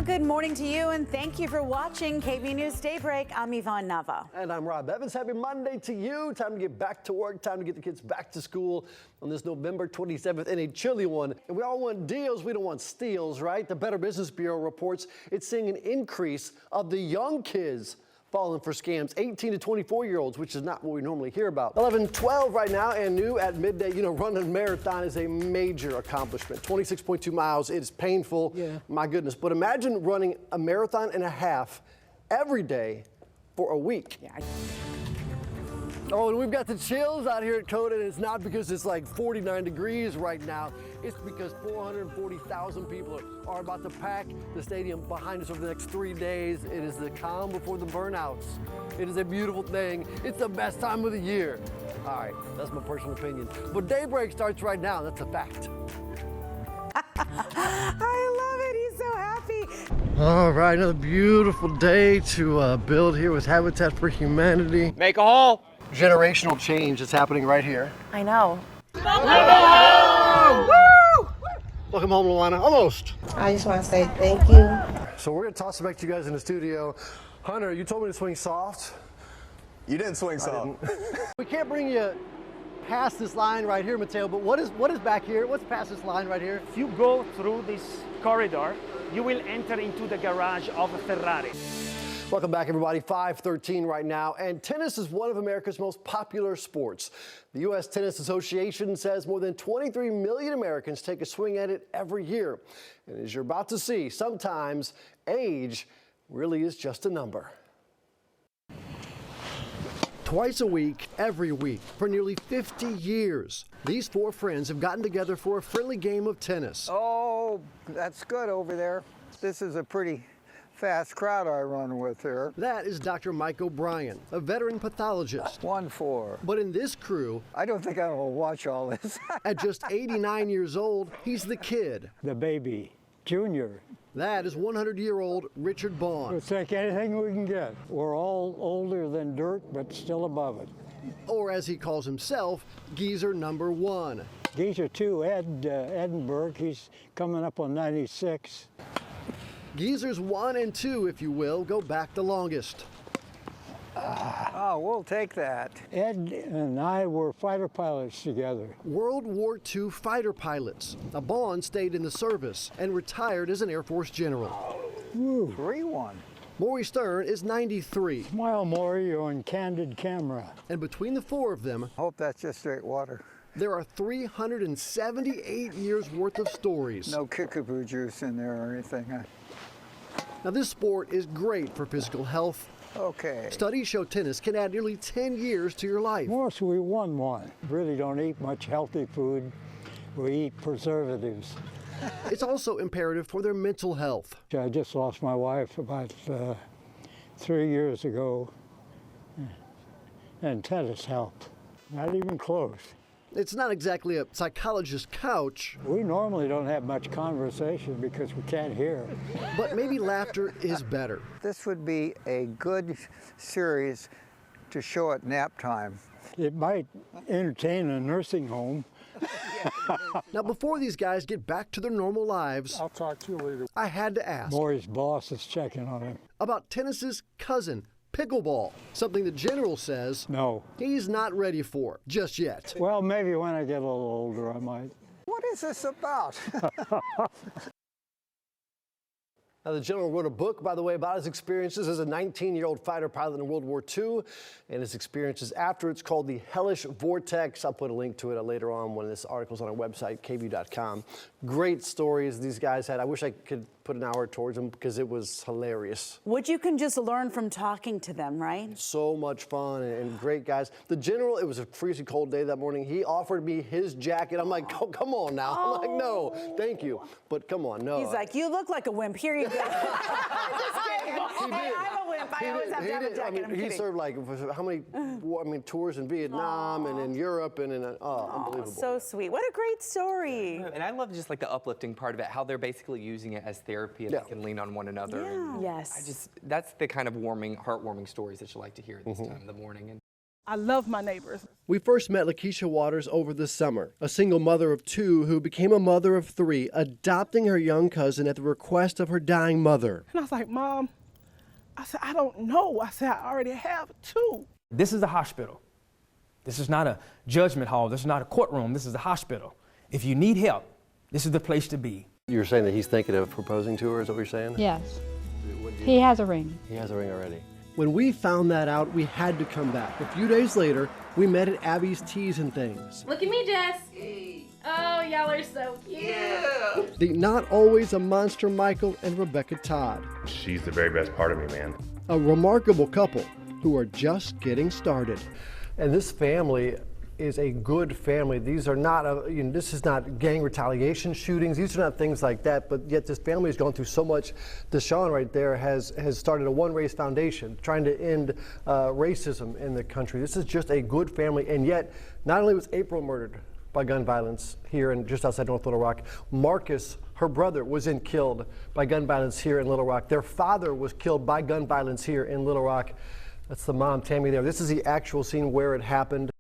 Good morning to you, and thank you for watching KB News Daybreak. I'm Yvonne Nava. And I'm Rob Evans. Happy Monday to you. Time to get back to work. Time to get the kids back to school on this November 27th and a chilly one. And we all want deals. We don't want steals, right? The Better Business Bureau reports it's seeing an increase of the young kids falling for scams, 18 to 24-year-olds, which is not what we normally hear about. 11:12 right now, and new at midday. You know, running a marathon is a major accomplishment. 26.2 miles. It is painful. Yeah. My goodness. But imagine running a marathon and a half every day for a week. Yeah. Oh, and we've got the chills out here at COTA, and it's not because it's like 49 degrees right now. It's because 440,000 people are about to pack the stadium behind us over the next 3 days. It is the calm before the burnouts. It is a beautiful thing. It's the best time of the year. All right, that's my personal opinion. But daybreak starts right now. That's a fact. I love it. He's so happy. All right, another beautiful day to build here with Habitat for Humanity. Make a hole. Generational change is happening right here. I know. Woo! Welcome home, Luana. Almost. I just want to say thank you. So we're going to toss it back to you guys in the studio. Hunter, you told me to swing soft. You didn't swing soft. We can't bring you past this line right here, Matteo, but what is back here? What's past this line right here? If you go through this corridor, you will enter into the garage of a Ferrari. Welcome back, everybody. 5:13 right now, and tennis is one of America's most popular sports. The U.S. Tennis Association says more than 23 million Americans take a swing at it every year. And as you're about to see, sometimes age really is just a number. Twice a week, every week, for nearly 50 years, these four friends have gotten together for a friendly game of tennis. Oh, that's good over there. This is a pretty fast crowd I run with here. That is Dr. Mike O'Brien, a veteran pathologist. 1-4. But in this crew, I don't think I will watch all this. at just 89 years old, he's the kid. The baby, Junior. That is 100-year-old Richard Bond. It's like anything we can get. We're all older than dirt, but still above it. Or as he calls himself, Geezer number 1. Geezer 2, Edinburgh, he's coming up on 96. Geezers 1 and 2, if you will, go back the longest. Oh, we'll take that. Ed and I were fighter pilots together. World War II fighter pilots. Bond stayed in the service and retired as an Air Force general. Woo. 3-1. Maury Stern is 93. Smile, Maury, you're on candid camera. And between the four of them, Hope that's just straight water. there are 378 years worth of stories. No kickapoo juice in there or anything. Now this sport is great for physical health. Okay. Studies show tennis can add nearly 10 years to your life. Morris, we won one. Really don't eat much healthy food. We eat preservatives. It's also imperative for their mental health. I just lost my wife about 3 years ago, and tennis helped. Not even close. It's not exactly a psychologist's couch, We normally don't have much conversation because we can't hear. but maybe laughter is better. This would be a good series to show at nap time. It might entertain a nursing home. Now before these guys get back to their normal lives, I'll talk to you later. I had to ask Maury's boss is checking on him. about tennis's cousin, pickleball, something the general says No. he's not ready for just yet. Well, maybe when I get a little older, I might. What is this about? Now, the general wrote a book, by the way, about his experiences as a 19-year-old fighter pilot in World War II and his experiences after. It's called The Hellish Vortex. I'll put a link to it later on when this article's on our website, kvu.com. Great stories these guys had. I wish I could put an hour towards them because it was hilarious. What you can just learn from talking to them, right? So much fun and great guys. The general, it was a freezing cold day that morning. He offered me his jacket. I'm like, oh, come on now. I'm like, no, thank you. But come on, no. He's like, you look like a wimp. Here you go. Just kidding. He did. I'm a wimp. I always have to have a jacket. I'm he kidding. served like how many tours in Vietnam and in Europe and in unbelievable. So sweet. What a great story. And I love just like the uplifting part of it, how they're basically using it as therapy and Yeah. they can lean on one another. Yeah. And Yes. that's the kind of heartwarming stories that you like to hear at this time of the morning. And I love my neighbors. We first met Lakeisha Waters over the summer, a single mother of two who became a mother of three, adopting her young cousin at the request of her dying mother. And I was like, Mom, I said, I don't know. I said, I already have two. This is a hospital. This is not a judgment hall. This is not a courtroom. This is a hospital. If you need help, this is the place to be. You're saying that he's thinking of proposing to her, is that what you're saying? Yes. He has a ring. He has a ring already. When we found that out, we had to come back. A few days later, we met at Abby's Teas and Things. Look at me, Jess. Oh, y'all are so cute. Yeah. The not always a monster Michael and Rebecca Todd. She's the very best part of me, man. A remarkable couple who are just getting started. And this family is a good family. These are not, this is not gang retaliation shootings. These are not things like that, but yet this family has gone through so much. Deshaun right there has started a One Race Foundation trying to end racism in the country. This is just a good family, and yet not only was April murdered by gun violence here and just outside North Little Rock, Marcus, her brother, was killed by gun violence here in Little Rock. Their father was killed by gun violence here in Little Rock. That's the mom, Tammy, there. This is the actual scene where it happened.